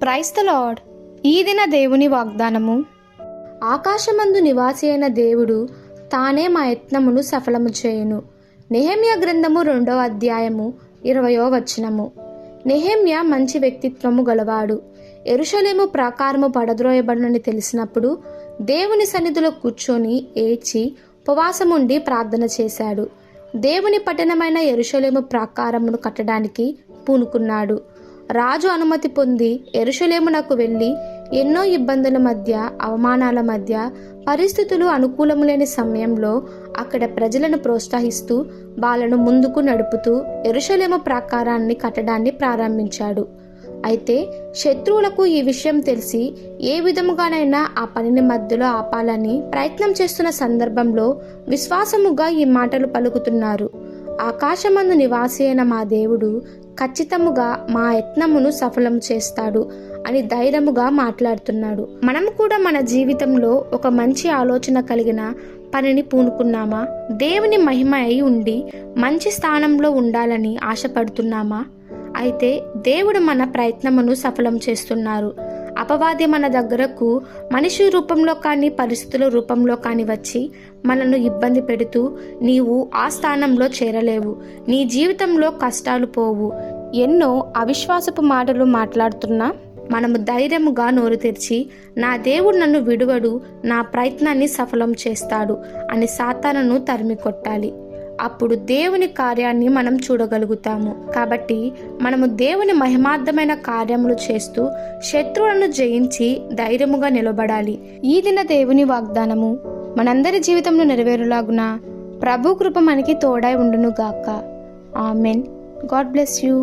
Praise the lord. ఈ దిన దేవుని వాగ్దానము. ఆకాశమందు నివాసి అయిన దేవుడు తానే మా యత్నమును సఫలము చేయును. నెహెమ్యా గ్రంథము 2వ అధ్యాయము 20వ వచనము. నెహెమ్యా మంచి వ్యక్తిత్వము గలవాడు. యెరూషలేము ప్రాకారము పడద్రోయబడునని తెలిసినప్పుడు దేవుని సన్నిధిలో కూర్చొని ఏడ్చి ఉపవాసముండి ప్రార్థన చేశాడు. దేవుని పట్టణమైన యెరూషలేము ప్రాకారమును కట్టడానికి పూనుకున్నాడు. రాజు అనుమతి పొంది యెరూషలేమునకు వెళ్ళి ఎన్నో ఇబ్బందుల మధ్య, అవమానాల మధ్య, పరిస్థితులు అనుకూలము లేని సమయంలో అక్కడ ప్రజలను ప్రోత్సహిస్తూ వాళ్ళను ముందుకు నడుపుతూ యెరూషలేము ప్రాకారాన్ని కట్టడాన్ని ప్రారంభించాడు. అయితే శత్రువులకు ఈ విషయం తెలిసి ఏ విధముగానైనా ఆ పనిని మధ్యలో ఆపాలని ప్రయత్నం చేస్తున్న సందర్భంలో విశ్వాసముగా ఈ మాటలు పలుకుతున్నారు. ఆకాశమందు నివాసి అయిన మా దేవుడు ఖచ్చితముగా మా యత్నమును సఫలం చేస్తాడు అని ధైర్యముగా మాట్లాడుతున్నాడు. మనం కూడా మన జీవితంలో ఒక మంచి ఆలోచన కలిగిన పనిని పూనుకున్నామా? దేవుని మహిమ అయి ఉండి మంచి స్థానంలో ఉండాలని ఆశపడుతున్నామా? అయితే దేవుడు మన ప్రయత్నమును సఫలం చేస్తున్నారు. అపవాది మన దగ్గరకు మనిషి రూపంలో కానీ, పరిస్థితుల రూపంలో కానీ వచ్చి మనను ఇబ్బంది పెడుతూ, నీవు ఆ స్థానంలో చేరలేవు, నీ జీవితంలో కష్టాలు పోవు, ఎన్నో అవిశ్వాసపు మాటలు మాట్లాడుతున్నా మనము ధైర్యముగా నోరు తెరిచి, నా దేవుడు నన్ను విడువడు, నా ప్రయత్నాన్ని సఫలం చేస్తాడు అని సాతానును తరిమి కొట్టాలి. అప్పుడు దేవుని కార్యాన్ని మనం చూడగలుగుతాము. కాబట్టి మనము దేవుని మహిమార్థమైన కార్యములు చేస్తూ శత్రువులను జయించి ధైర్యముగా నిలబడాలి. ఈ దిన దేవుని వాగ్దానము మనందరి జీవితంలో నెరవేరులాగున ప్రభు కృప మనకి తోడై ఉండును గాక. ఆమెన్. God bless you.